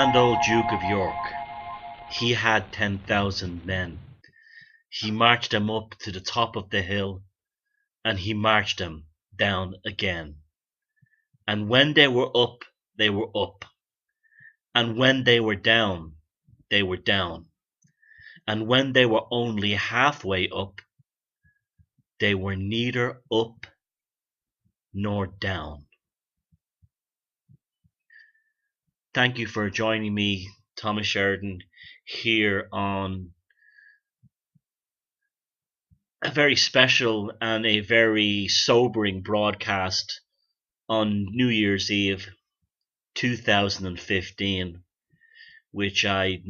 grand old Duke of York, he had 10,000 men. He marched them up to the top of the hill, and he marched them down again. And when they were up, they were up. And when they were down, they were down. And when they were only halfway up, they were neither up nor down. Thank you for joining me, Thomas Sheridan, here on a very special and a very sobering broadcast on New Year's Eve 2015, which I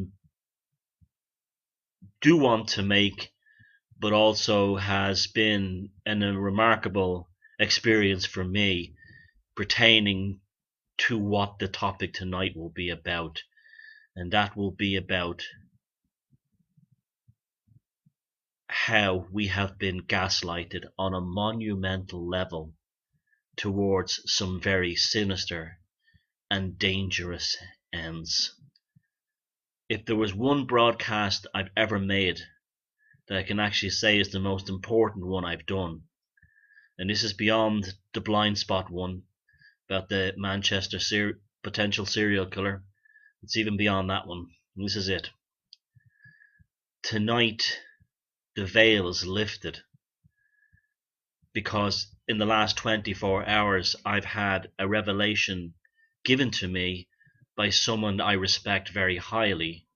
do want to make, but also has been a remarkable experience for me pertaining to what the topic tonight will be about. And that will be about how we have been gaslighted on a monumental level towards some very sinister and dangerous ends. If there was one broadcast I've ever made that I can actually say is the most important one I've done, and this is beyond the blind spot one about the Manchester potential serial killer, it's even beyond that one. This is it. Tonight, the veil is lifted because in the last 24 hours I've had a revelation given to me by someone I respect very highly,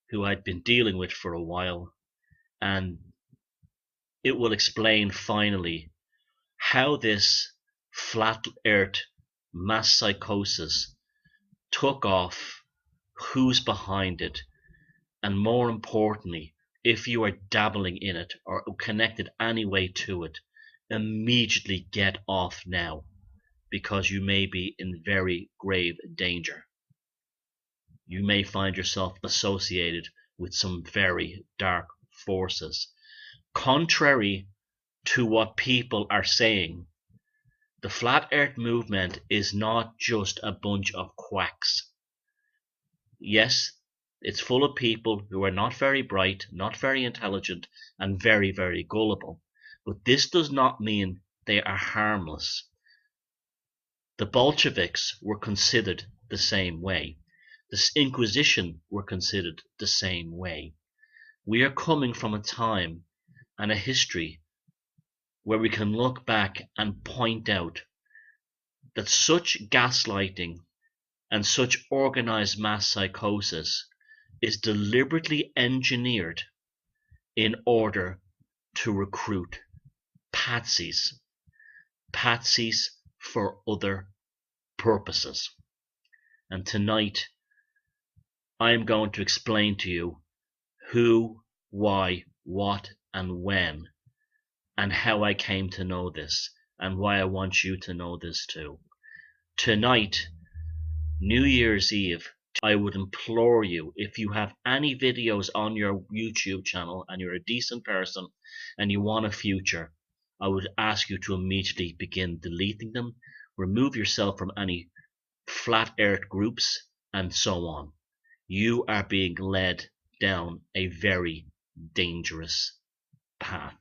who I'd been dealing with for a while, and it will explain finally how this flat earth mass psychosis took off, who's behind it, and more importantly, if you are dabbling in it or connected anyway to it, immediately get off now, because you may be in very grave danger. You may find yourself associated with some very dark forces. Contrary to what people are saying, the Flat Earth movement is not just a bunch of quacks. Yes, it's full of people who are not very bright, not very intelligent, and very, very gullible. But this does not mean they are harmless. The Bolsheviks were considered the same way. The Inquisition were considered the same way. We are coming from a time and a history where we can look back and point out that such gaslighting and such organized mass psychosis is deliberately engineered in order to recruit patsies for other purposes. And tonight I am going to explain to you who, why, what, and when, and how I came to know this, and why I want you to know this too. Tonight, New Year's Eve, I would implore you, if you have any videos on your YouTube channel and you're a decent person and you want a future, I would ask you to immediately begin deleting them, remove yourself from any flat earth groups, and so on. You are being led down a very dangerous path.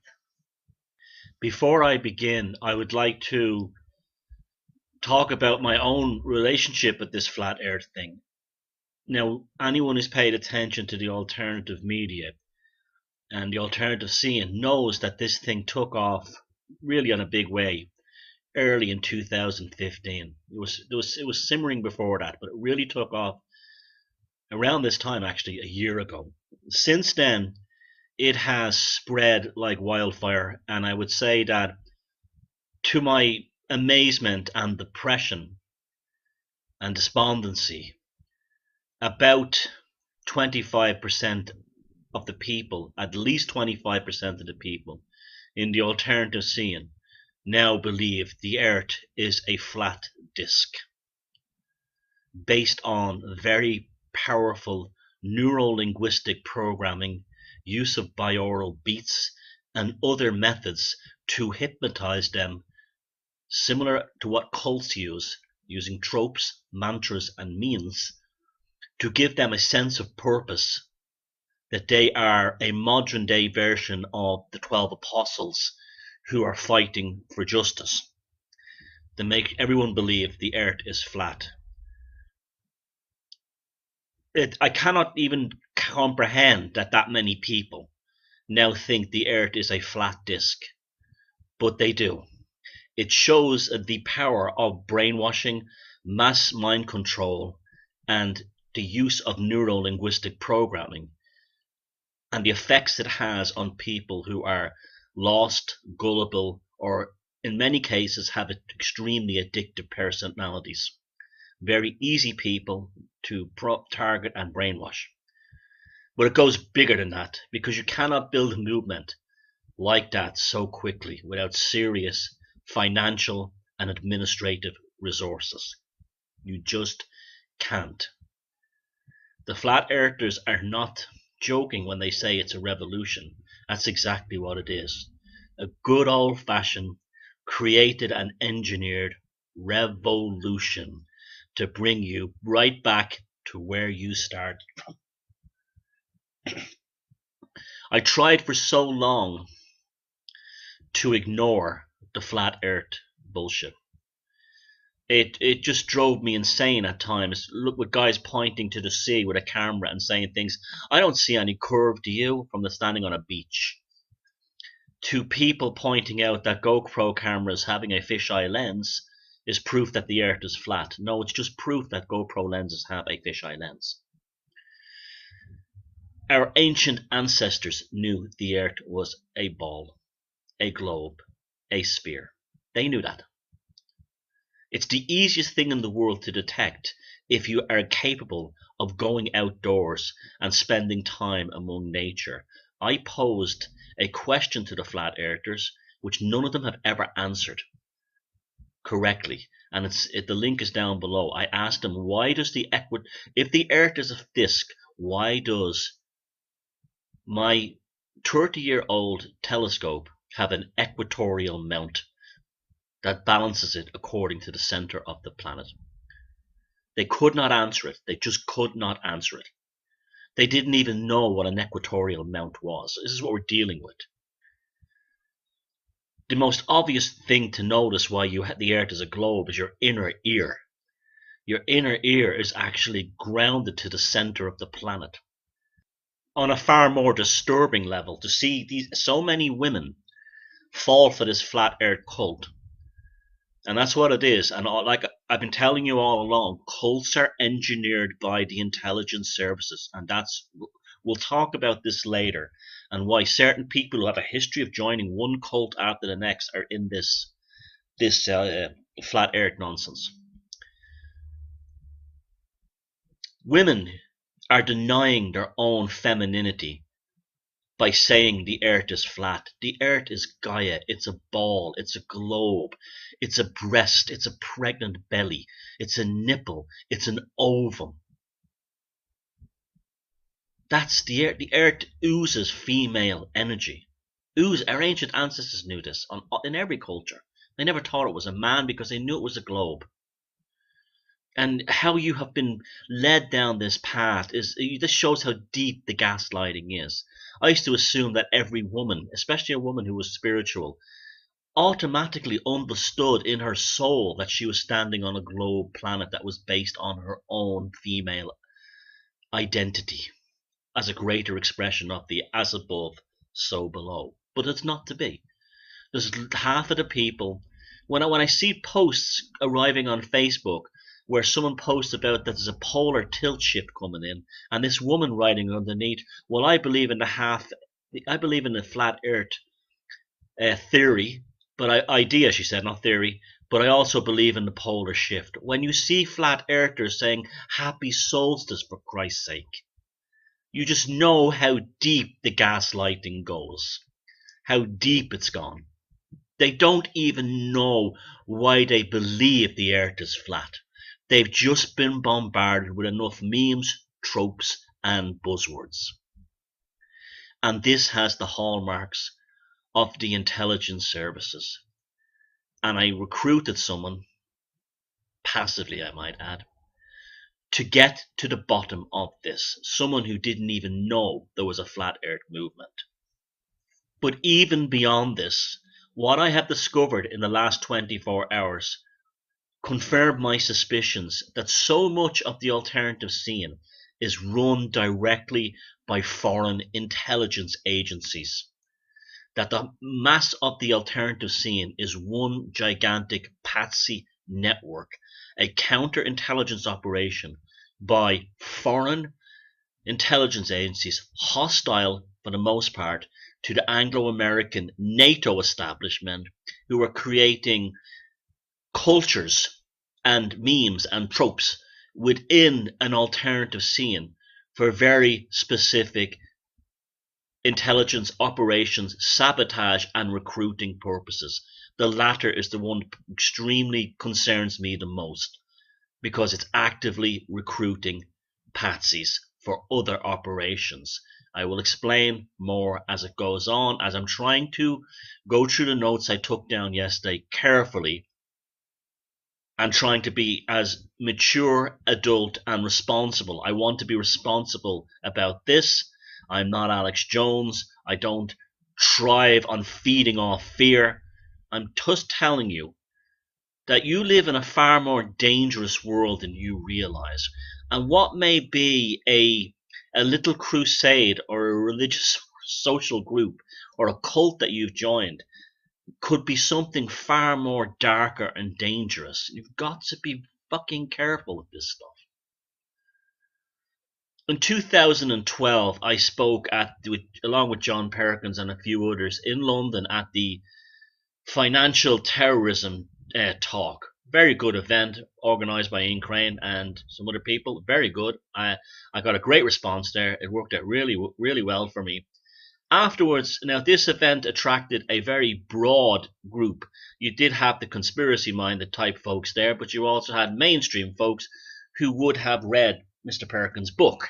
Before I begin, I would like to talk about my own relationship with this flat earth thing. Now, anyone who's paid attention to the alternative media and the alternative scene knows that this thing took off really on a big way early in 2015. It was simmering before that, but it really took off around this time, actually a year ago. Since then, it has spread like wildfire, and I would say that to my amazement and depression and despondency, about 25% of the people, at least 25% of the people in the alternative scene now believe the earth is a flat disk based on very powerful neuro-linguistic programming, use of binaural beats, and other methods to hypnotize them, similar to what cults use, using tropes, mantras, and means to give them a sense of purpose, that they are a modern day version of the 12 apostles who are fighting for justice, to make everyone believe the earth is flat. I cannot even comprehend that many people now think the earth is a flat disk, but they do. It shows the power of brainwashing, mass mind control, and the use of neuro-linguistic programming, and the effects it has on people who are lost, gullible, or in many cases have extremely addictive personalities. Very easy people to target and brainwash. But it goes bigger than that, because you cannot build a movement like that so quickly without serious financial and administrative resources. You just can't. The flat earthers are not joking when they say it's a revolution. That's exactly what it is. A good old fashioned, created and engineered revolution to bring you right back to where you started from. I tried for so long to ignore the flat earth bullshit. It just drove me insane at times. Look, with guys pointing to the sea with a camera and saying things, I don't see any curve, do you, from the standing on a beach. To people pointing out that GoPro cameras having a fisheye lens is proof that the earth is flat. No, it's just proof that GoPro lenses have a fisheye lens. Our ancient ancestors knew the earth was a ball, a globe, a sphere. They knew that. It's the easiest thing in the world to detect if you are capable of going outdoors and spending time among nature. I posed a question to the flat earthers, which none of them have ever answered correctly, and the link is down below. I asked them, why does if the earth is a disk, why does my 30-year-old telescope have an equatorial mount that balances it according to the center of the planet? They could not answer it. They just could not answer it. They didn't even know what an equatorial mount was. This is what we're dealing with. The most obvious thing to notice why the earth is a globe is your inner ear. Your inner ear is actually grounded to the center of the planet. On a far more disturbing level, to see so many women fall for this flat earth cult. And that's what it is. And like I've been telling you all along, cults are engineered by the intelligence services. And we'll talk about this later, and why certain people who have a history of joining one cult after the next are in this flat earth nonsense. Women are denying their own femininity by saying the earth is flat. The earth is Gaia. It's a ball. It's a globe. It's a breast. It's a pregnant belly. It's a nipple. It's an ovum. That's the earth. The earth oozes female energy. Our ancient ancestors knew this in every culture. They never thought it was a man because they knew it was a globe. And how you have been led down this path this shows how deep the gaslighting is. I used to assume that every woman, especially a woman who was spiritual, automatically understood in her soul that she was standing on a globe planet that was based on her own female identity as a greater expression of the as above, so below. But it's not to be. There's half of the people, when I see posts arriving on Facebook where someone posts about that there's a polar tilt shift coming in, and this woman writing underneath, well, I believe in the flat earth theory, but idea, she said, not theory, but I also believe in the polar shift. When you see flat earthers saying happy solstice, for Christ's sake, you just know how deep the gaslighting goes, how deep it's gone. They don't even know why they believe the earth is flat. They've just been bombarded with enough memes, tropes, and buzzwords. And this has the hallmarks of the intelligence services. And I recruited someone, passively I might add, to get to the bottom of this. Someone who didn't even know there was a flat earth movement. But even beyond this, what I have discovered in the last 24 hours confirmed my suspicions that so much of the alternative scene is run directly by foreign intelligence agencies. That the mass of the alternative scene is one gigantic patsy network, a counterintelligence operation by foreign intelligence agencies hostile, for the most part, to the Anglo-American NATO establishment, who are creating cultures and memes and tropes within an alternative scene for very specific intelligence operations, sabotage, and recruiting purposes. The latter is the one that extremely concerns me the most, because it's actively recruiting patsies for other operations. I will explain more as it goes on, as I'm trying to go through the notes I took down yesterday carefully and trying to be as mature, adult, and responsible. I want to be responsible about this. I'm not Alex Jones. I don't thrive on feeding off fear. I'm just telling you that you live in a far more dangerous world than you realize. And what may be a little crusade or a religious social group or a cult that you've joined could be something far more darker and dangerous. You've got to be fucking careful with this stuff. In 2012, I spoke along with John Perkins and a few others in London at the Financial Terrorism talk. Very good event organised by Ian Crane and some other people. Very good. I got a great response there. It worked out really, really well for me. Afterwards, now this event attracted a very broad group. You did have the conspiracy-minded type folks there, but you also had mainstream folks who would have read Mr. Perkins' book,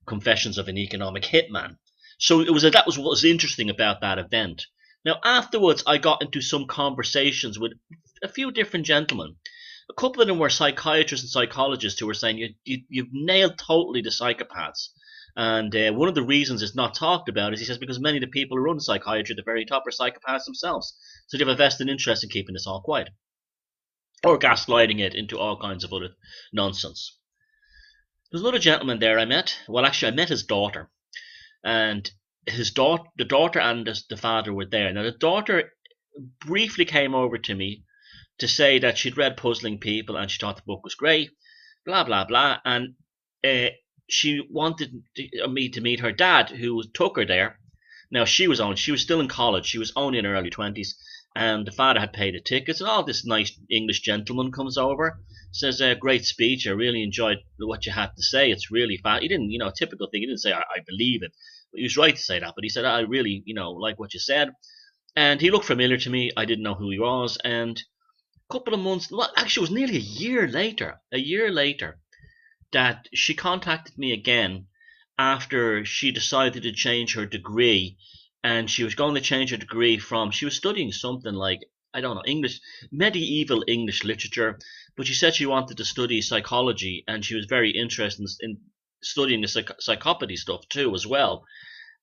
Confessions of an Economic Hitman. So that was what was interesting about that event. Now, afterwards, I got into some conversations with a few different gentlemen. A couple of them were psychiatrists and psychologists who were saying, you've nailed totally the psychopaths. And one of the reasons it's not talked about is, he says, because many of the people who run psychiatry at the very top are psychopaths themselves. So they have a vested interest in keeping this all quiet. Or gaslighting it into all kinds of other nonsense. There's another gentleman there I met. Well, actually, I met his daughter. And the daughter and the father were there. Now, the daughter briefly came over to me to say that she'd read Puzzling People and she thought the book was great, blah, blah, blah. And she wanted me to meet her dad, who took her there. Now, she was still in college. She was only in her early 20s. And the father had paid the tickets. And this nice English gentleman comes over, says, great speech. I really enjoyed what you had to say. It's really fast. He didn't, typical thing. He didn't say, I believe it. He was right to say that, but he said, I really, like what you said. And he looked familiar to me. I didn't know who he was. And a couple of months, well, actually, it was nearly a year later, that she contacted me again after she decided to change her degree. And she was going to change her degree she was studying something like, I don't know, medieval English literature, but she said she wanted to study psychology, and she was very interested in studying the psychopathy stuff too as well.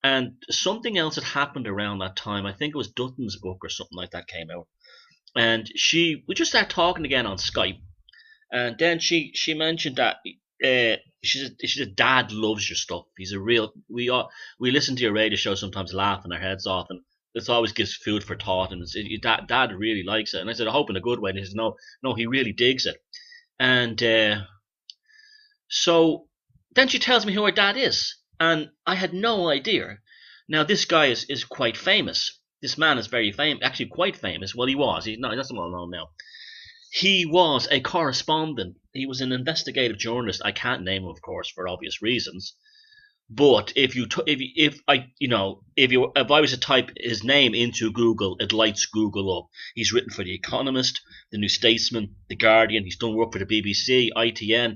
And something else had happened around that time. I think it was Dutton's book or something like that came out. And we just started talking again on Skype. And then she mentioned that she said, Dad loves your stuff. He's a real, we listen to your radio show sometimes laughing our heads off, and this always gives food for thought. And Dad really likes it. And I said, I hope in a good way. And he said, no, he really digs it. And so then she tells me who her dad is. And I had no idea. Now, this guy is quite famous. This man is very famous, actually quite famous. Well, he was. He's not well known now. He was a correspondent. He was an investigative journalist. I can't name him, of course, for obvious reasons. But if I was to type his name into Google, it lights Google up. He's written for The Economist, The New Statesman, The Guardian. He's done work for the BBC, ITN,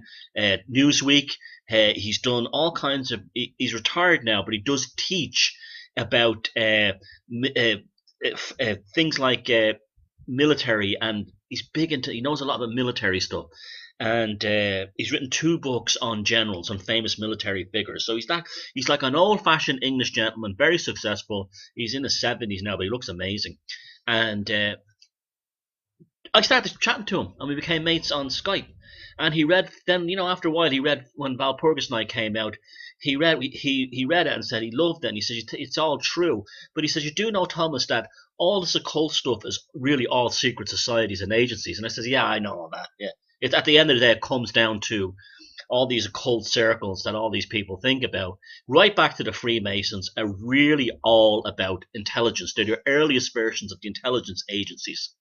Newsweek. He's done all kinds of. He's retired now, but he does teach about things like military and he's big into, he knows a lot about military stuff, and he's written 2 books on generals, on famous military figures. So he's like an old-fashioned English gentleman, very successful. He's in his 70s now, but he looks amazing. And I started chatting to him, and we became mates on Skype. And he read, then, after a while, he read when Walpurgis Night came out. He read it and said he loved it. And he says it's all true, but he says, you do know, Thomas, that all this occult stuff is really all secret societies and agencies. And I says, yeah, I know all that. Yeah, it's at the end of the day, it comes down to all these occult circles that all these people think about, right back to the Freemasons, are really all about intelligence. They're the earliest versions of the intelligence agencies.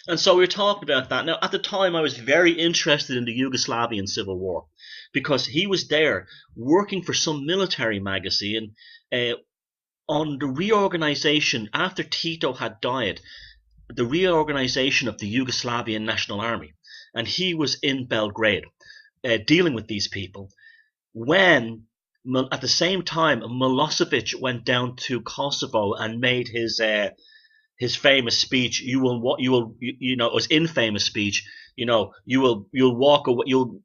And so we were talking about that. Now, at the time, I was very interested in the Yugoslavian Civil War, because he was there working for some military magazine on the reorganization after Tito had died, the reorganization of the Yugoslavian National Army. And he was in Belgrade dealing with these people when, at the same time, Milosevic went down to Kosovo and made his famous speech. It was infamous speech. You'll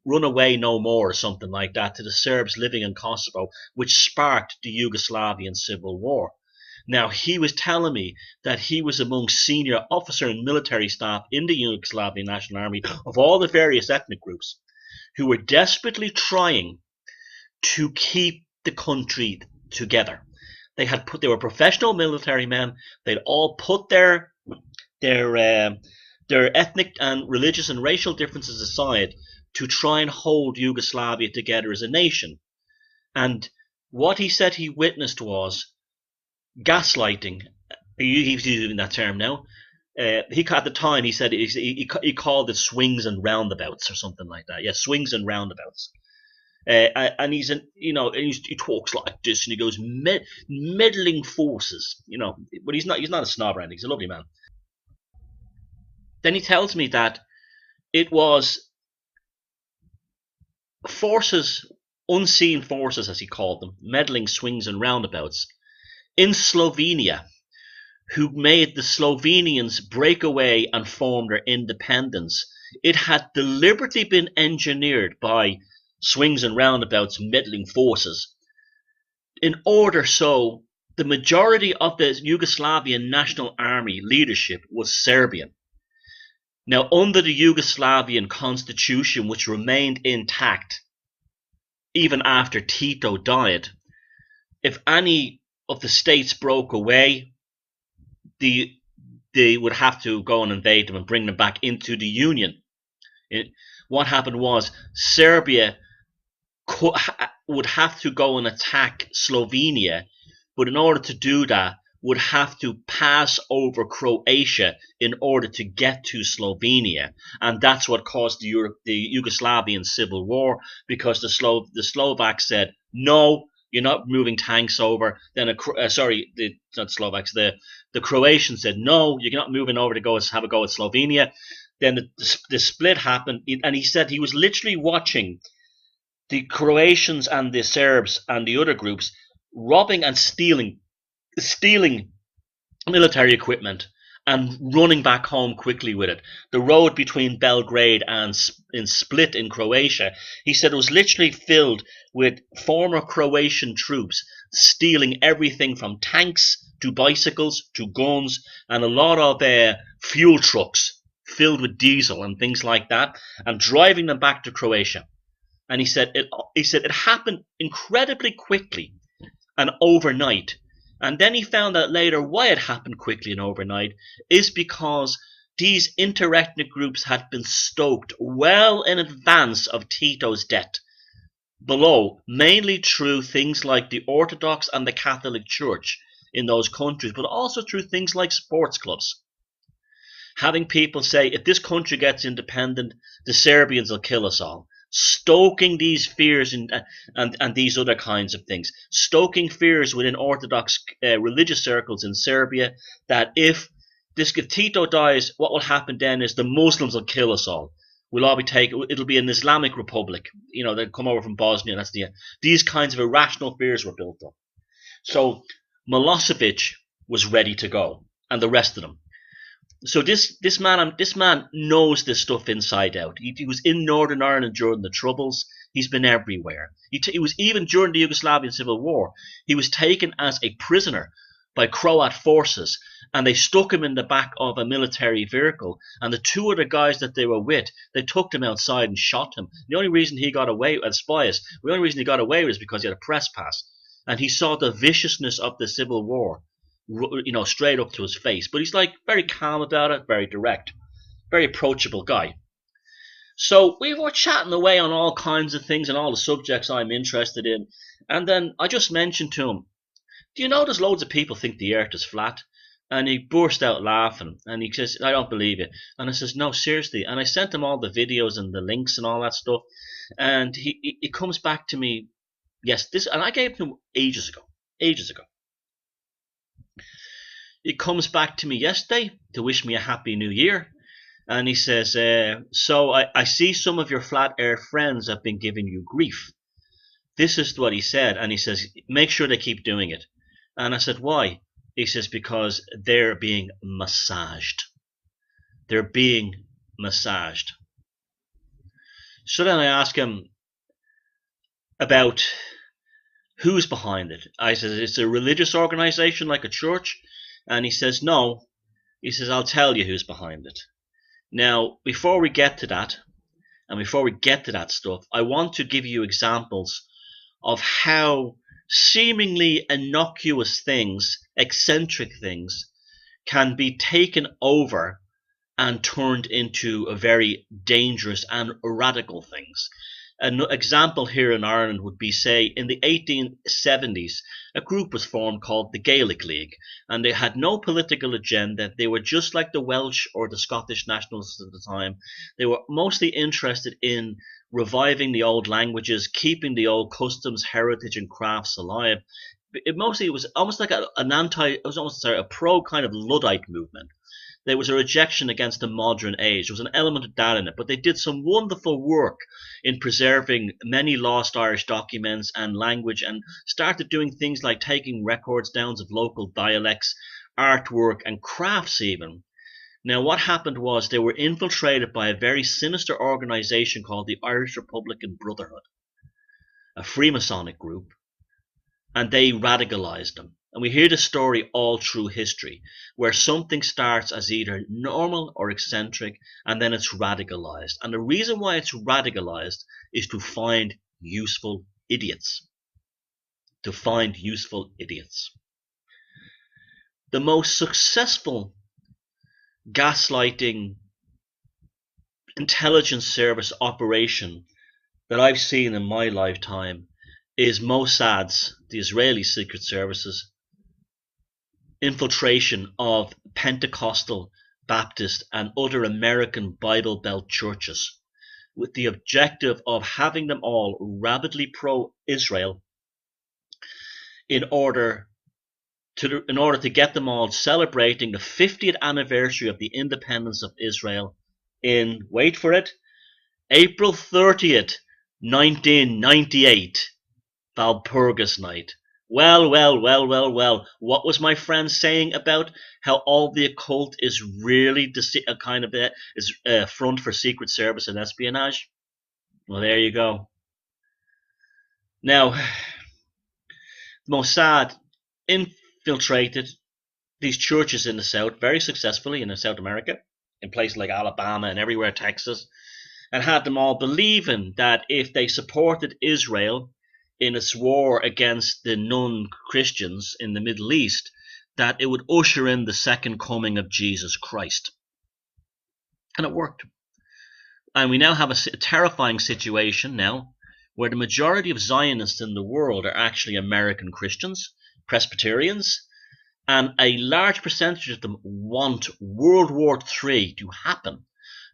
run away no more, or something like that, to the Serbs living in Kosovo, which sparked the Yugoslavian Civil War. Now, he was telling me that he was among senior officer and military staff in the Yugoslavian National Army of all the various ethnic groups who were desperately trying to keep the country together. They were professional military men. They'd all put their ethnic and religious and racial differences aside to try and hold Yugoslavia together as a nation. And what he said he witnessed was gaslighting. He's using that term now. At the time, he said he called it swings and roundabouts or something like that. Yeah, swings and roundabouts. And he talks like this, and he goes meddling forces, but he's not a snob or anything. He's a lovely man. Then he tells me that it was forces, unseen forces as he called them, meddling swings and roundabouts in Slovenia, who made the Slovenians break away and form their independence. It had deliberately been engineered by swings and roundabouts, meddling forces, in order so the majority of the Yugoslavian National Army leadership was Serbian. Now, under the Yugoslavian constitution, which remained intact even after Tito died, if any of the states broke away, they would have to go and invade them and bring them back into the Union. What happened was Serbia would have to go and attack Slovenia, but in order to do that, would have to pass over Croatia in order to get to Slovenia. And that's what caused the Yugoslavian Civil War, because the Slovaks said, no, you're not moving tanks over. Then, not Slovaks, the Croatians said, no, you're not moving over to go have a go at Slovenia. Then the split happened, and he said he was literally watching the Croatians and the Serbs and the other groups robbing and stealing military equipment and running back home quickly with it. The road between Belgrade and Split in Croatia, he said, it was literally filled with former Croatian troops stealing everything from tanks to bicycles to guns and a lot of fuel trucks filled with diesel and things like that, and driving them back to Croatia. And he said it happened incredibly quickly and overnight. And then he found out later why it happened quickly and overnight is because these interethnic groups had been stoked well in advance of Tito's death below, mainly through things like the Orthodox and the Catholic Church in those countries, but also through things like sports clubs. Having people say, if this country gets independent, the Serbians will kill us all. Stoking these fears and these other kinds of things. Stoking fears within Orthodox religious circles in Serbia that if Tito dies, what will happen then is the Muslims will kill us all. We'll all be taken. It'll be an Islamic republic. They'll come over from Bosnia. That's these kinds of irrational fears were built up. So Milosevic was ready to go, and the rest of them. So this man knows this stuff inside out. He was in Northern Ireland during the Troubles. He's been everywhere. He was even during the Yugoslavian Civil War. He was taken as a prisoner by Croat forces, and they stuck him in the back of a military vehicle. And the two other guys that they were with, they took him outside and shot him. The only reason he got away as spies, the only reason he got away was because he had a press pass, and he saw the viciousness of the Civil War, straight up to his face. But he's like very calm about it, very direct, very approachable guy. So we were chatting away on all kinds of things and all the subjects I'm interested in. And then I just mentioned to him, do you know there's loads of people think the earth is flat? And he burst out laughing and he says, I don't believe it. And I says, no, seriously. And I sent him all the videos and the links and all that stuff. And he comes back to me, yes, this, and I gave him ages ago. He comes back to me yesterday to wish me a happy new year. And he says, so I see some of your flat earth friends have been giving you grief. This is what he said. And he says, make sure they keep doing it. And I said, why? He says, because they're being massaged. They're being massaged. So then I ask him about who's behind it. I said, it's a religious organization like a church. And he says, no. He says, I'll tell you who's behind it. Now, before we get to that, and before we get to that stuff, I want to give you examples of how seemingly innocuous things, eccentric things, can be taken over and turned into a very dangerous and radical things. An example here in Ireland would be, say, in the 1870s, a group was formed called the Gaelic League, and they had no political agenda. They were just like the Welsh or the Scottish nationalists at the time. They were mostly interested in reviving the old languages, keeping the old customs, heritage, and crafts alive. It was almost like a pro kind of Luddite movement. There was a rejection against the modern age. There was an element of that in it, but they did some wonderful work in preserving many lost Irish documents and language, and started doing things like taking records down of local dialects, artwork, and crafts even. Now, what happened was they were infiltrated by a very sinister organization called the Irish Republican Brotherhood, a Freemasonic group, and they radicalized them. And we hear the story all through history, where something starts as either normal or eccentric, and then it's radicalized. And the reason why it's radicalized is to find useful idiots. To find useful idiots. The most successful gaslighting intelligence service operation that I've seen in my lifetime is Mossad's, the Israeli secret services, infiltration of Pentecostal, Baptist, and other American Bible Belt churches, with the objective of having them all rabidly pro-Israel in order to get them all celebrating the 50th anniversary of the independence of Israel in, wait for it, April 30th, 1998, Walpurgis night. Well. What was my friend saying about how all the occult is really a kind of a front for secret service and espionage? Well, there you go. Now, Mossad infiltrated these churches in the South very successfully in South America, in places like Alabama and everywhere, Texas, and had them all believing that if they supported Israel in its war against the non-Christians in the Middle East, that it would usher in the second coming of Jesus Christ. And it worked. And we now have a terrifying situation now where the majority of Zionists in the world are actually American Christians, Presbyterians, and a large percentage of them want World War III to happen,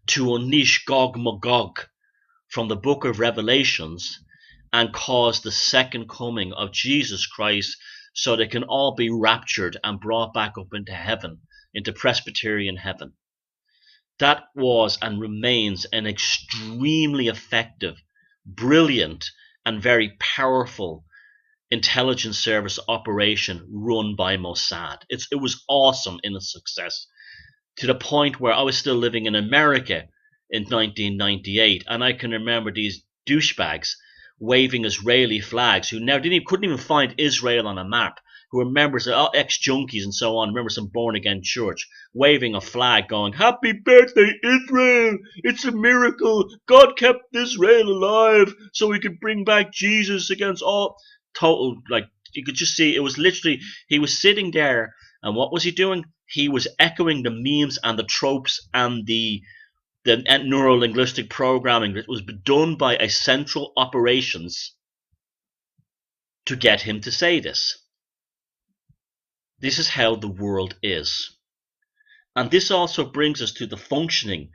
to unleash Gog Magog from the book of Revelations and cause the second coming of Jesus Christ, so they can all be raptured and brought back up into heaven, into Presbyterian heaven. That was and remains an extremely effective, brilliant, and very powerful intelligence service operation run by Mossad. It was awesome in its success. to the point where I was still living in America in 1998, and I can remember these douchebags waving Israeli flags who now couldn't even find Israel on a map, who were members of ex-junkies and so on, members of born-again church, waving a flag going, "Happy birthday, Israel! It's a miracle! God kept Israel alive so we could bring back Jesus against all..." Total, like, you could just see, it was literally, he was sitting there, and what was he doing? He was echoing the memes and the tropes and the neuro-linguistic programming that was done by a central operations to get him to say this. This is how the world is. And this also brings us to the functioning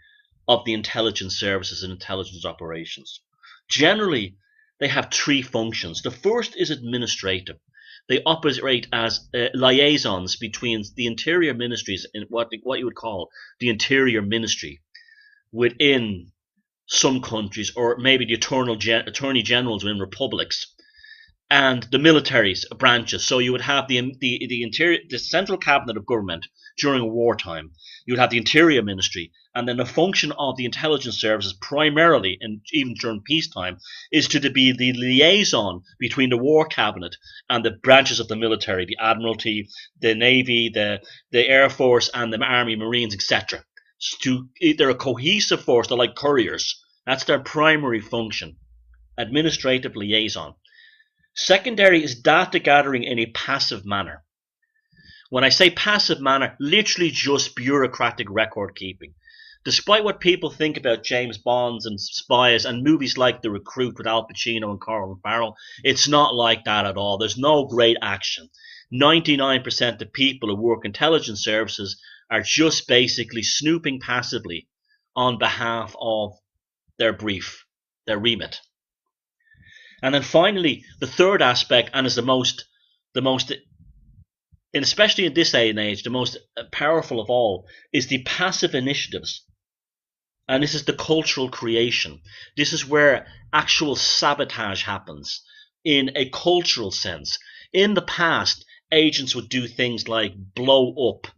of the intelligence services and intelligence operations. Generally, they have three functions. The first is administrative. They operate as liaisons between the interior ministries and what you would call the interior ministry within some countries, or maybe the attorney generals within republics, and the military branches. So you would have the interior, the central cabinet of government during wartime. You would have the interior ministry, and then the function of the intelligence services, primarily, and even during peacetime, is to be the liaison between the war cabinet and the branches of the military, the admiralty, the navy, the air force, and the army, marines, etc. They're a cohesive force. They're like couriers. That's their primary function, administrative liaison. Secondary is data gathering in a passive manner. When I say passive manner, literally just bureaucratic record keeping. Despite what people think about James Bonds and spies and movies like The Recruit with Al Pacino and Colin Farrell, it's not like that at all. There's no great action. 99% of people who work intelligence services are just basically snooping passively on behalf of their brief, their remit. And then finally, the third aspect, and is the most, and especially in this day and age, the most powerful of all, is the passive initiatives. And this is the cultural creation. This is where actual sabotage happens in a cultural sense. In the past, agents would do things like blow up.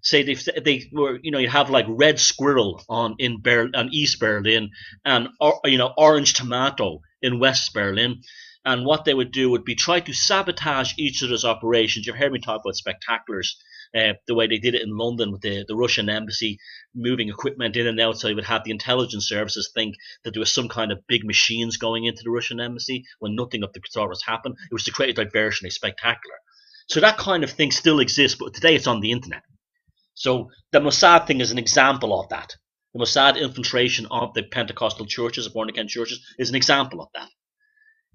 Say they were, you have like Red Squirrel on East Berlin, and Orange Tomato in West Berlin, and what they would do would be try to sabotage each other's operations. You've heard me talk about spectaculars, the way they did it in London with the Russian embassy moving equipment in and out, so you would have the intelligence services think that there was some kind of big machines going into the Russian embassy when nothing of the sort was happened. It was to create a diversion, a spectacular. So that kind of thing still exists, but today it's on the internet. So the Mossad thing is an example of that. The Mossad infiltration of the Pentecostal churches, the born-again churches, is an example of that.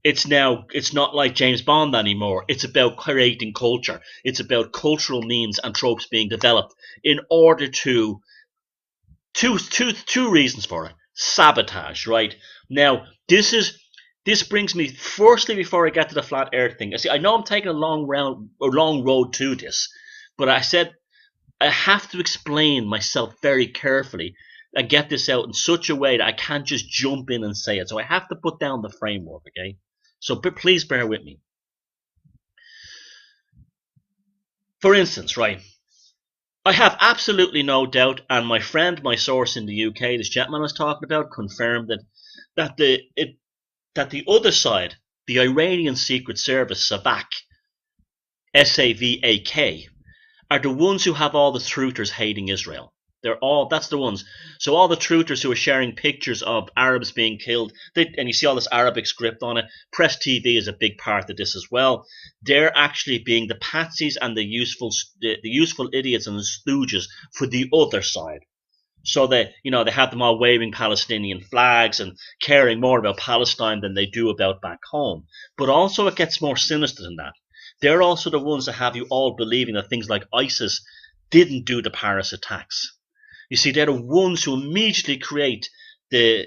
It's not like James Bond anymore. It's about creating culture. It's about cultural means and tropes being developed in order to two reasons for it. Sabotage, right? Now, this brings me, firstly, before I get to the flat earth thing. I know I'm taking a long road to this, but I said I have to explain myself very carefully and get this out in such a way that I can't just jump in and say it. So I have to put down the framework, okay? So please bear with me. For instance, right, I have absolutely no doubt, and my friend, my source in the UK, this gentleman I was talking about, confirmed that the other side, the Iranian Secret Service, SAVAK, SAVAK, are the ones who have all the truthers hating Israel. That's the ones. So all the truthers who are sharing pictures of Arabs being killed, and you see all this Arabic script on it. Press TV is a big part of this as well. They're actually being the patsies and the useful idiots and the stooges for the other side. So they have them all waving Palestinian flags and caring more about Palestine than they do about back home. But also it gets more sinister than that. They're also the ones that have you all believing that things like ISIS didn't do the Paris attacks. You see, they're the ones who immediately create the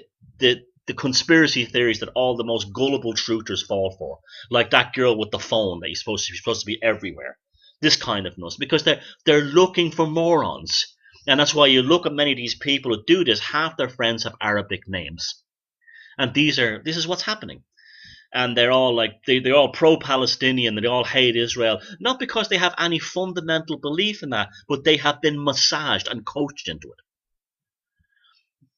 conspiracy theories that all the most gullible truthers fall for, like that girl with the phone that you're supposed to be everywhere. This kind of nuts, because they're looking for morons, and that's why you look at many of these people who do this. Half their friends have Arabic names, and this is what's happening. and they're all like they're all pro-Palestinian, and they all hate Israel, not because they have any fundamental belief in that, but they have been massaged and coached into it.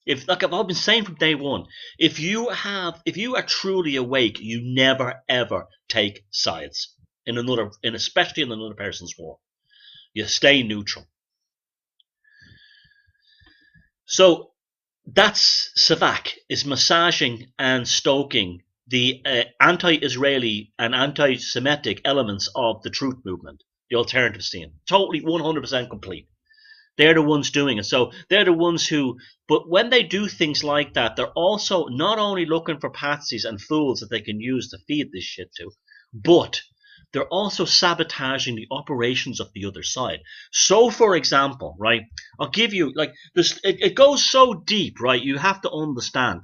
If, like I've been saying from day one, if you are truly awake, you never ever take sides especially in another person's war. You stay neutral. So that's Savak is massaging and stoking the anti-Israeli and anti-Semitic elements of the truth movement, the alternative scene. Totally 100% complete. They're the ones doing it. So they're the ones who, but when they do things like that, they're also not only looking for patsies and fools that they can use to feed this shit to, but they're also sabotaging the operations of the other side. So, for example, right, I'll give you, like, this, it goes so deep, right, you have to understand.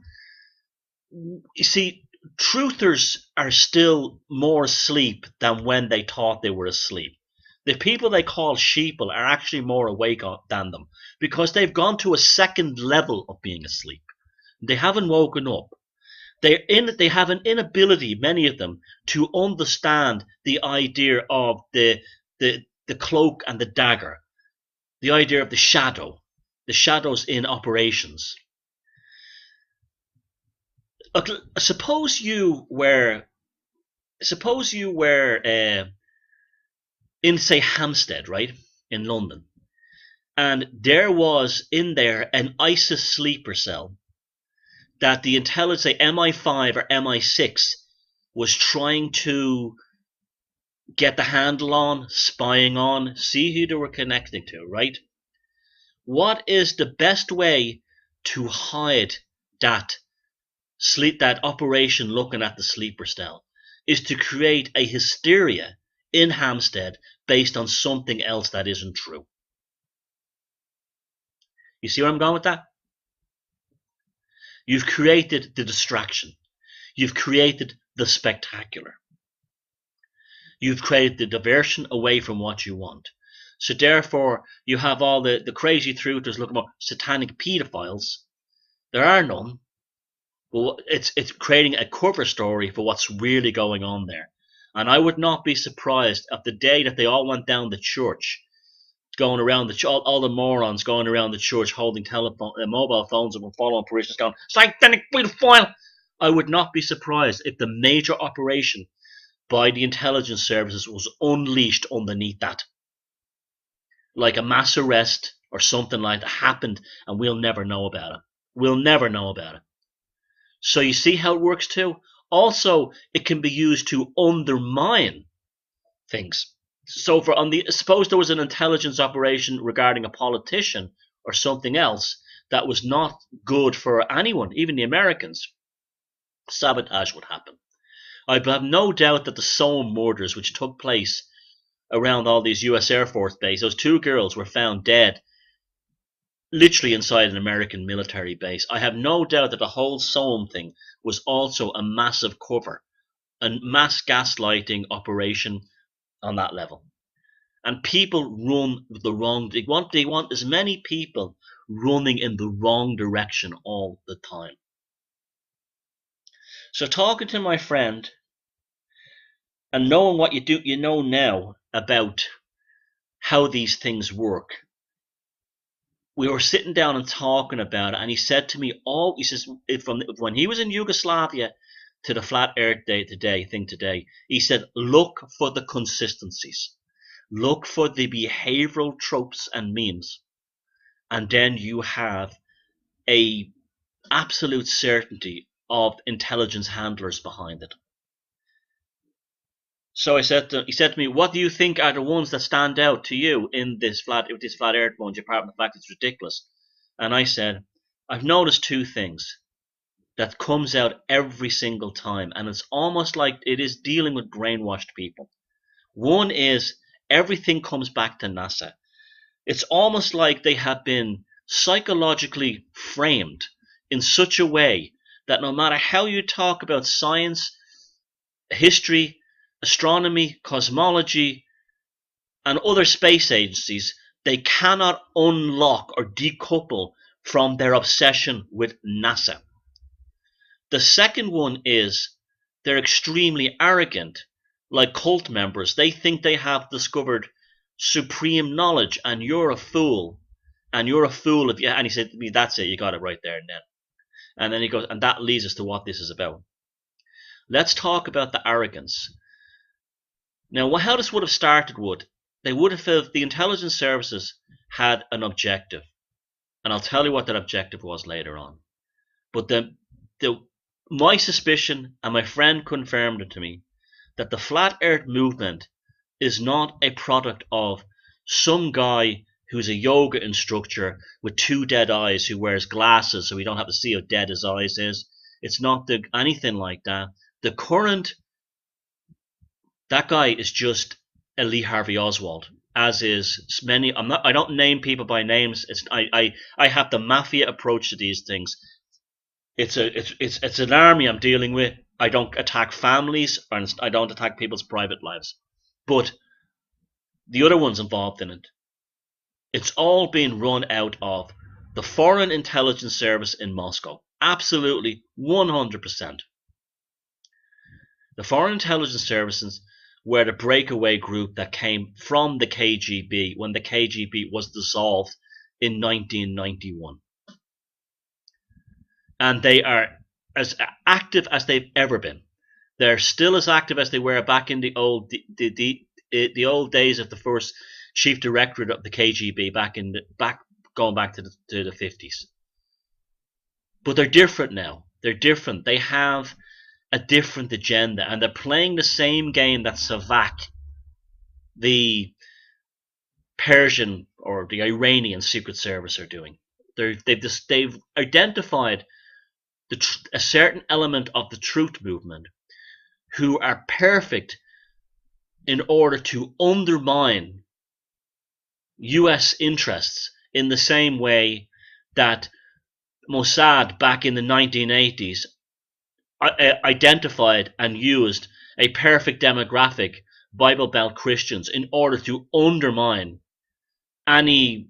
You see, truthers are still more asleep than when they thought they were asleep. The people they call sheeple are actually more awake than them because they've gone to a second level of being asleep. They haven't woken up. They have an inability, many of them, to understand the idea of the cloak and the dagger, the idea of the shadows in operations. Look, suppose you were in, say, Hampstead, right, in London, and there was in there an ISIS sleeper cell that the intelligence, say MI5 or MI6, was trying to get the handle on, spying on, see who they were connecting to, right? What is the best way to hide that operation looking at the sleeper cell? Is to create a hysteria in Hampstead based on something else that isn't true. You see where I'm going with that? You've created the distraction. You've created the spectacular. You've created the diversion away from what you want. So therefore, you have all the crazy truthers looking for satanic pedophiles. There are none. But it's creating a cover story for what's really going on there. And I would not be surprised if the day that they all went down the church, going around all the morons going around the church holding mobile phones and following parishioners going, satanic pedophile! I would not be surprised if the major operation by the intelligence services was unleashed underneath that. Like a mass arrest or something like that happened, and we'll never know about it. We'll never know about it. So you see how it works too? Also, it can be used to undermine things. So suppose there was an intelligence operation regarding a politician or something else that was not good for anyone, even the Americans. Sabotage would happen. I have no doubt that the Somme murders, which took place around all these US Air Force bases, those two girls were found dead literally inside an American military base. I have no doubt that the whole Somme thing was also a massive cover, a mass gaslighting operation on that level. And people run the wrong. They want as many people running in the wrong direction all the time. So talking to my friend and knowing what you know now about how these things work. We were sitting down and talking about it, and he said to me, he says, from when he was in Yugoslavia to the flat earth thing today, he said, look for the consistencies. Look for the behavioral tropes and memes. And then you have a absolute certainty of intelligence handlers behind it. So he said to me, what do you think are the ones that stand out to you in this flat earth one, apart from the fact it's ridiculous? And I said, I've noticed two things that comes out every single time, and it's almost like it is dealing with brainwashed people. One is everything comes back to NASA. It's almost like they have been psychologically framed in such a way that no matter how you talk about science, history, astronomy, cosmology, and other space agencies, they cannot unlock or decouple from their obsession with NASA. The second one is They're extremely arrogant, like cult members. They think they have discovered supreme knowledge, and you're a fool. And you're a fool if you. And he said to me, "That's it. You got it right there and then." And then he goes, and that leads us to what this is about. Let's talk about the arrogance. Now, how this would have started they would have felt the intelligence services had an objective, and I'll tell you what that objective was later on. But my suspicion, and my friend confirmed it to me, that the flat earth movement is not a product of some guy who's a yoga instructor with 2 dead eyes who wears glasses so we don't have to see how dead his eyes is. It's not anything like that. That guy is just a Lee Harvey Oswald, as is many. I don't name people by names. I have the mafia approach to these things. It's an army I'm dealing with. I don't attack families, and I don't attack people's private lives. But the other ones involved in it, it's all being run out of the Foreign Intelligence Service in Moscow. Absolutely, 100%. The Foreign Intelligence Services were the breakaway group that came from the KGB when the KGB was dissolved in 1991. And they are as active as they've ever been. They're still as active as they were back in the old days of the first chief directorate of the KGB, going back to the 50s. But they're different now. They're different. They have a different agenda, and they're playing the same game that Savak, the Persian or the Iranian Secret Service, are doing. They've identified a certain element of the truth movement who are perfect in order to undermine US interests in the same way that Mossad back in the 1980s identified and used a perfect demographic, Bible Belt Christians, in order to undermine any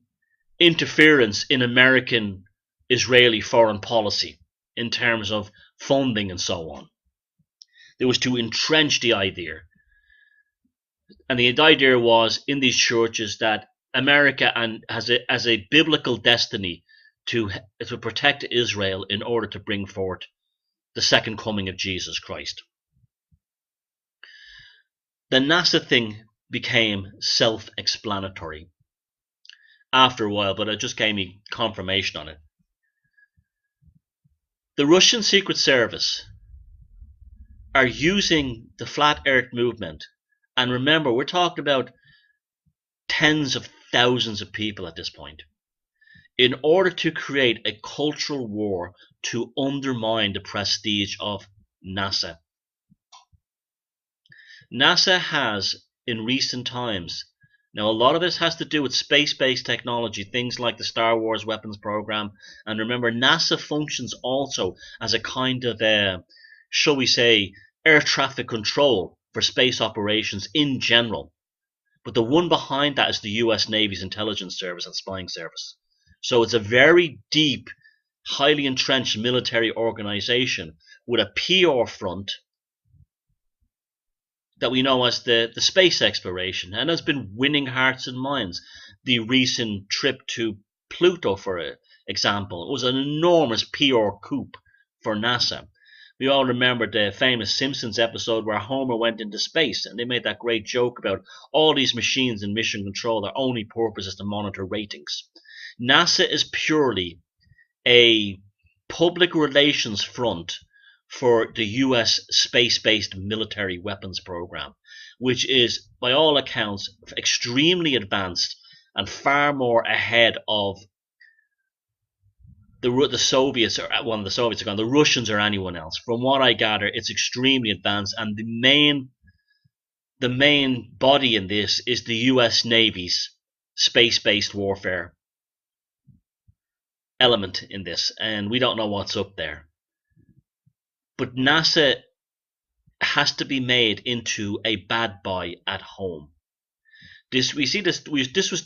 interference in American Israeli foreign policy in terms of funding and so on. It was to entrench the idea. And the idea was in these churches that America has a biblical destiny to protect Israel in order to bring forth the second coming of Jesus Christ. The NASA thing became self-explanatory after a while, but it just gave me confirmation on it. The Russian Secret Service are using the flat earth movement, and remember, we're talking about tens of thousands of people at this point, in order to create a cultural war to undermine the prestige of NASA. NASA has, in recent times, now a lot of this has to do with space-based technology, things like the Star Wars weapons program, and remember, NASA functions also as a kind of, shall we say, air traffic control for space operations in general. But the one behind that is the US Navy's intelligence service and spying service. So it's a very deep, highly entrenched military organization with a PR front that we know as the space exploration, and has been winning hearts and minds. The recent trip to Pluto, for example, was an enormous PR coup for NASA. We all remember the famous Simpsons episode where Homer went into space, and they made that great joke about all these machines in mission control, their only purpose is to monitor ratings. NASA is purely a public relations front for the US space-based military weapons program, which is, by all accounts, extremely advanced and far more ahead of the Soviets, or well, the Soviets are gone, the Russians or anyone else. From what I gather, it's extremely advanced, and the main body in this is the US Navy's space-based warfare element in this, and we don't know what's up there. But NASA has to be made into a bad boy at home. This was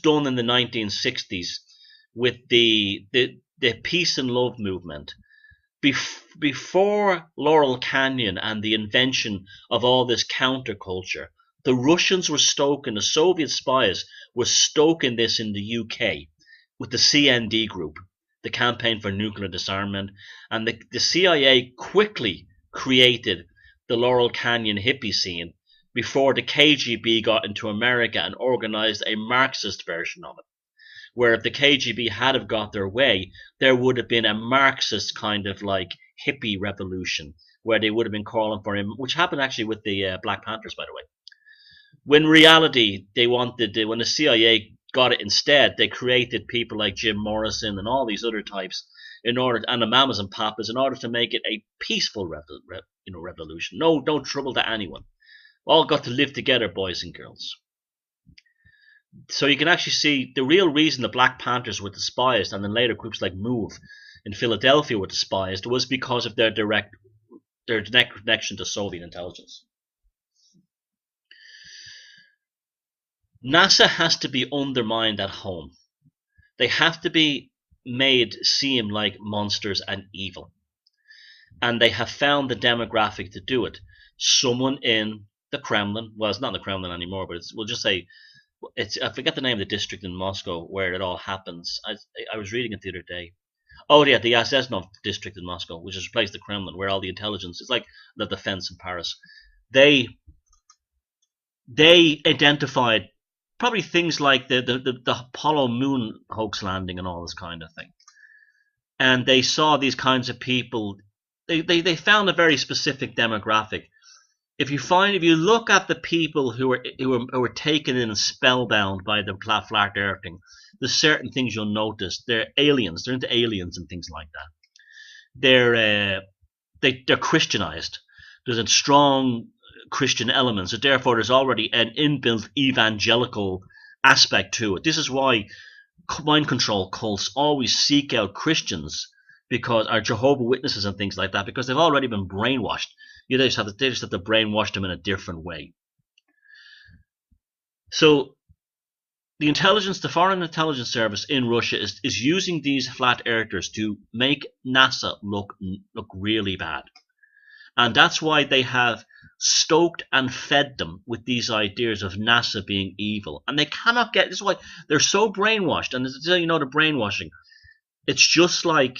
done in the 1960s with the peace and love movement. before Laurel Canyon and the invention of all this counterculture, the Russians were stoking, the Soviet spies were stoking this in the UK with the CND group, the Campaign for Nuclear Disarmament, and the CIA quickly created the Laurel Canyon hippie scene before the KGB got into America and organized a Marxist version of it, where if the KGB had have got their way, there would have been a Marxist kind of like hippie revolution, where they would have been calling for him, which happened actually with the Black Panthers, by the way. When in reality, they wanted, when the CIA got it instead, they created people like Jim Morrison and all these other types in order, and the Mamas and Papas, in order to make it a peaceful revolution. No trouble to anyone. All got to live together, boys and girls. So you can actually see the real reason the Black Panthers were despised, and then later groups like MOVE in Philadelphia were despised, was because of their direct connection to Soviet intelligence. NASA has to be undermined at home. They have to be made seem like monsters and evil. And they have found the demographic to do it. Someone in the Kremlin, well, it's not in the Kremlin anymore, but we'll just say, I forget the name of the district in Moscow where it all happens. I was reading it the other day. Oh yeah, the Yaseznov district in Moscow, which has replaced the Kremlin, where all the intelligence is like the defense in Paris. They identified probably things like the Apollo moon hoax landing and all this kind of thing. And they saw these kinds of people. They found a very specific demographic. If you look at the people who were taken in and spellbound by the flat earthing, there's certain things you'll notice. They're aliens. They're into aliens and things like that. They're Christianized. There's a strong Christian elements, so therefore there's already an inbuilt evangelical aspect to it. This is why mind control cults always seek out Christians, because are Jehovah's Witnesses and things like that, because they've already been brainwashed. They just have to brainwash them in a different way. So the Foreign Intelligence Service in Russia is using these flat earthers to make NASA look really bad. And that's why they have stoked and fed them with these ideas of NASA being evil. And they cannot get, this is why they're so brainwashed. And you know, the brainwashing, it's just like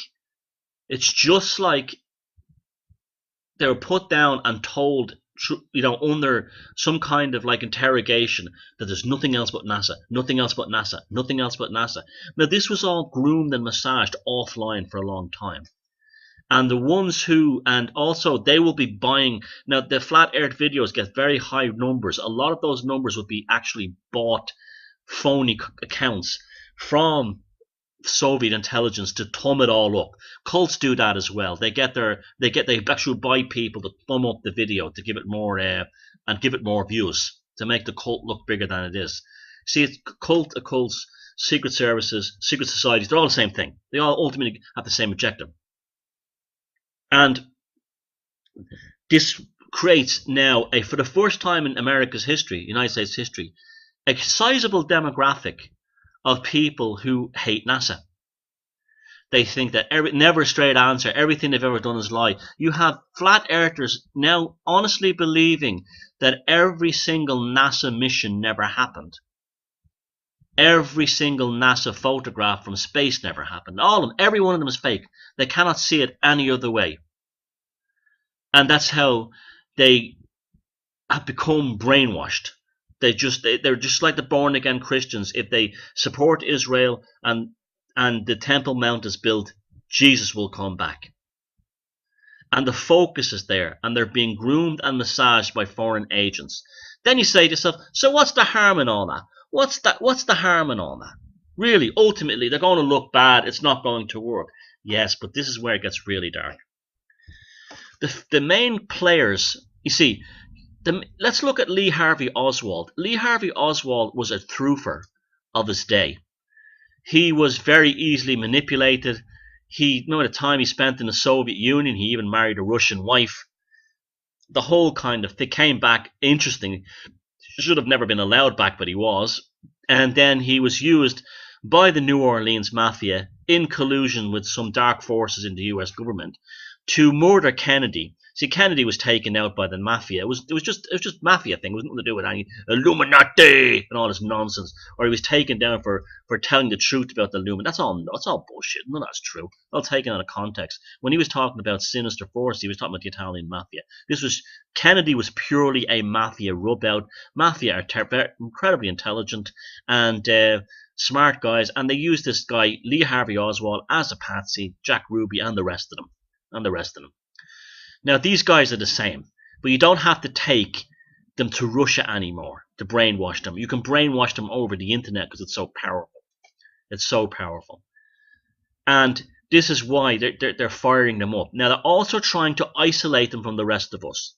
they were put down and told, under some kind of like interrogation, that there's nothing else but NASA, nothing else but NASA, nothing else but NASA. Now, this was all groomed and massaged offline for a long time. And the ones who, and also they will be buying, now the flat earth videos get very high numbers. A lot of those numbers would be actually bought phony accounts from Soviet intelligence to thumb it all up. Cults do that as well. They actually buy people to thumb up the video to give it more and give it more views, to make the cult look bigger than it is. See, it's occults, secret services, secret societies, they're all the same thing. They all ultimately have the same objective. And this creates now, for the first time in America's history, United States history, a sizable demographic of people who hate NASA. They think that never a straight answer, everything they've ever done is lie. You have flat earthers now honestly believing that every single NASA mission never happened. Every single NASA photograph from space never happened. All of them, every one of them is fake. They cannot see it any other way. And that's how they have become brainwashed. They're just like the born again Christians. If they support Israel and the Temple Mount is built, Jesus will come back. And the focus is there, and they're being groomed and massaged by foreign agents. Then you say to yourself, so what's the harm in all that? What's the harm in all that? Really, ultimately, they're going to look bad. It's not going to work. Yes, but this is where it gets really dark. The main players, you see, let's look at Lee Harvey Oswald. Lee Harvey Oswald was a truther of his day. He was very easily manipulated. The time he spent in the Soviet Union, he even married a Russian wife. The whole kind of, they came back, interesting. Should have never been allowed back, but he was. And then he was used by the New Orleans Mafia in collusion with some dark forces in the US government to murder Kennedy. See, Kennedy was taken out by the mafia. It was just mafia thing. It was nothing to do with any Illuminati and all this nonsense. Or he was taken down for telling the truth about the Illuminati. That's all bullshit. None of that's true. All taken out of context. When he was talking about sinister force, he was talking about the Italian mafia. Kennedy was purely a mafia rub out. Mafia are incredibly intelligent and smart guys, and they used this guy Lee Harvey Oswald as a patsy, Jack Ruby, and the rest of them. Now, these guys are the same, but you don't have to take them to Russia anymore to brainwash them. You can brainwash them over the internet because it's so powerful. It's so powerful. And this is why they're firing them up. Now, they're also trying to isolate them from the rest of us.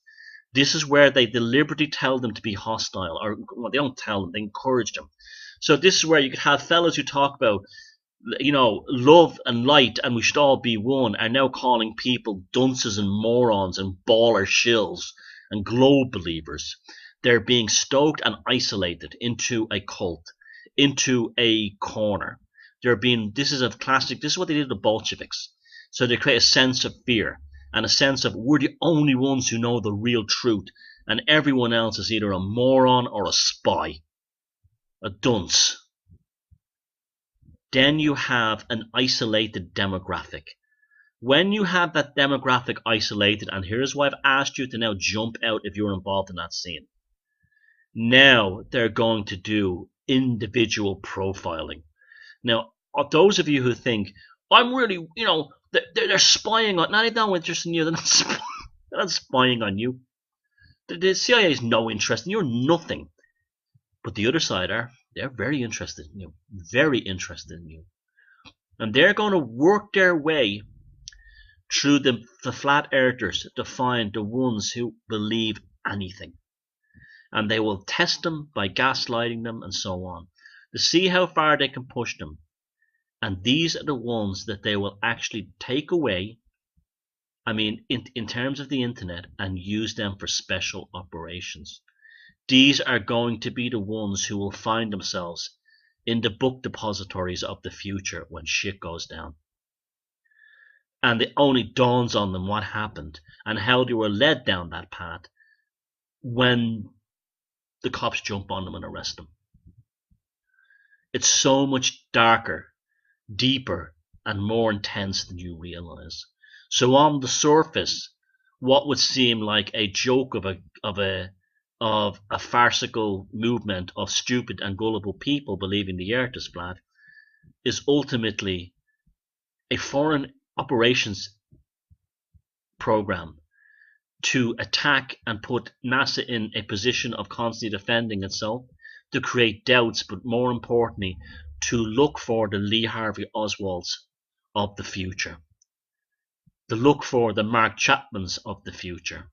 This is where they deliberately tell them to be hostile. Or, well, they don't tell them, they encourage them. So this is where you could have fellas who talk about, love and light and we should all be one, are now calling people dunces and morons and baller shills and globe believers. They're being stoked and isolated into a cult, into a corner. This is what they did to the Bolsheviks. So they create a sense of fear and a sense of we're the only ones who know the real truth and everyone else is either a moron or a spy, a dunce. Then you have an isolated demographic. When you have that demographic isolated, and here's why I've asked you to now jump out if you're involved in that scene. Now they're going to do individual profiling. Now, those of you who think, I'm really, they're spying on, not even interested in you, they're not spying on you. The CIA has no interest in you, you're nothing. But the other side they're very interested in you. Very interested in you. And they're going to work their way through the flat earthers to find the ones who believe anything. And they will test them by gaslighting them and so on, to see how far they can push them. And these are the ones that they will actually take away, in terms of the internet, and use them for special operations. These are going to be the ones who will find themselves in the book depositories of the future when shit goes down. And it only dawns on them what happened and how they were led down that path when the cops jump on them and arrest them. It's so much darker, deeper, and more intense than you realize. So on the surface, what would seem like a joke of a farcical movement of stupid and gullible people believing the earth is flat is ultimately a foreign operations program to attack and put NASA in a position of constantly defending itself, to create doubts, but more importantly, to look for the Lee Harvey Oswalds of the future, to look for the Mark Chapmans of the future.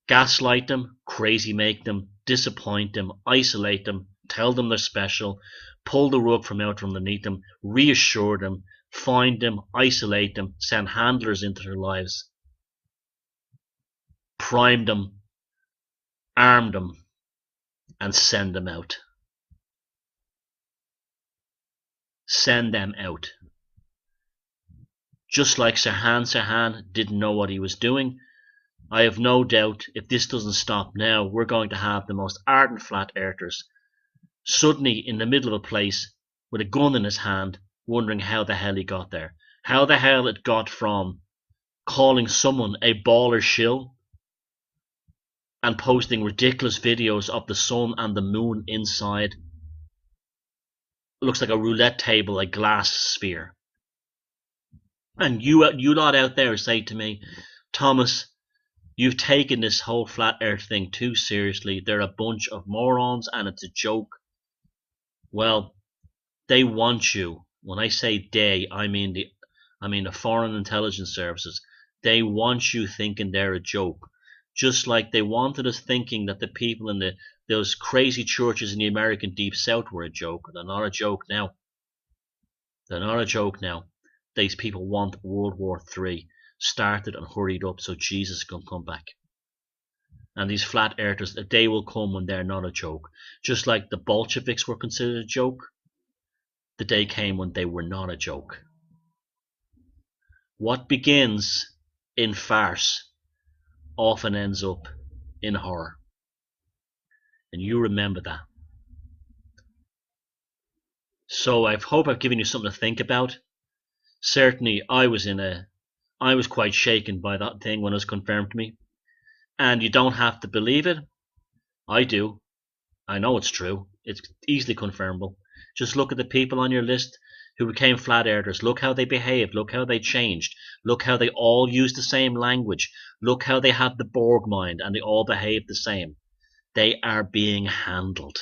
Gaslight them, crazy make them, disappoint them, isolate them, tell them they're special, pull the rug from out from underneath them, reassure them, find them, isolate them, send handlers into their lives, prime them, arm them, and send them out. Send them out. Just like Sirhan didn't know what he was doing, I have no doubt if this doesn't stop now, we're going to have the most ardent flat earthers suddenly in the middle of a place with a gun in his hand, wondering how the hell he got there. How the hell it got from calling someone a baller shill and posting ridiculous videos of the sun and the moon inside. It looks like a roulette table, a glass sphere. And you lot out there say to me, Thomas, you've taken this whole flat earth thing too seriously. They're a bunch of morons and it's a joke. Well, they want you. When I say they, I mean the foreign intelligence services. They want you thinking they're a joke. Just like they wanted us thinking that the people in those crazy churches in the American Deep South were a joke. They're not a joke now. They're not a joke now. These people want World War III started and hurried up so Jesus can come back. And these flat earthers, a day will come when they're not a joke. Just like the Bolsheviks were considered a joke. the day came when they were not a joke. What begins in farce often ends up in horror. And you remember that. So I hope I've given you something to think about. Certainly I was quite shaken by that thing when it was confirmed to me. And you don't have to believe it. I do. I know it's true. It's easily confirmable. Just look at the people on your list who became flat earthers. Look how they behaved. Look how they changed. Look how they all used the same language. Look how they had the Borg mind and they all behaved the same. They are being handled.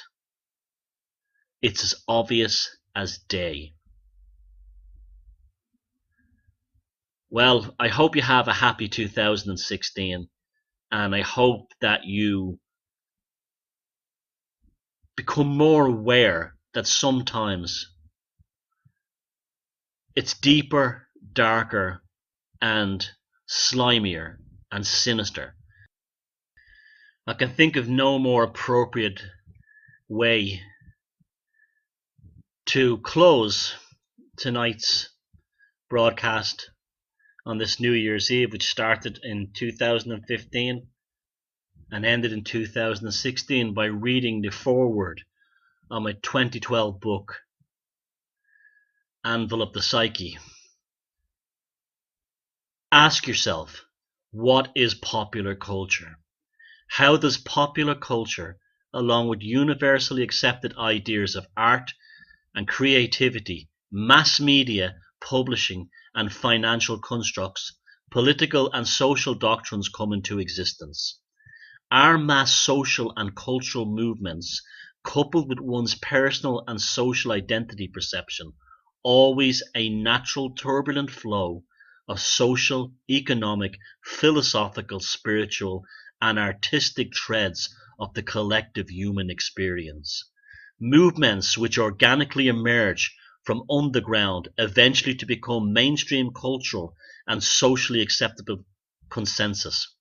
It's as obvious as day. Well, I hope you have a happy 2016, and I hope that you become more aware that sometimes it's deeper, darker, and slimier and sinister. I can think of no more appropriate way to close tonight's broadcast on this New Year's Eve, which started in 2015 and ended in 2016, by reading the foreword on my 2012 book, Envelope the Psyche. Ask yourself, what is popular culture? How does popular culture, along with universally accepted ideas of art and creativity, mass media, publishing, and financial constructs, political and social doctrines come into existence? Are mass social and cultural movements, coupled with one's personal and social identity perception, always a natural turbulent flow of social, economic, philosophical, spiritual, and artistic threads of the collective human experience? Movements which organically emerge from underground, eventually to become mainstream cultural and socially acceptable consensus.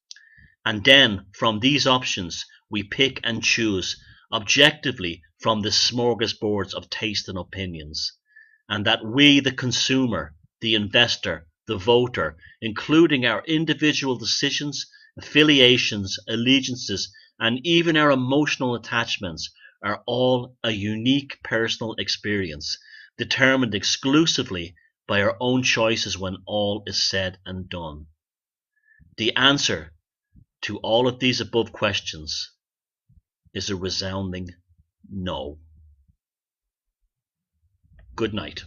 And then from these options we pick and choose objectively from the smorgasbords of taste and opinions, and that we, the consumer, the investor, the voter, including our individual decisions, affiliations, allegiances, and even our emotional attachments, are all a unique personal experience, determined exclusively by our own choices when all is said and done. The answer to all of these above questions is a resounding no. Good night.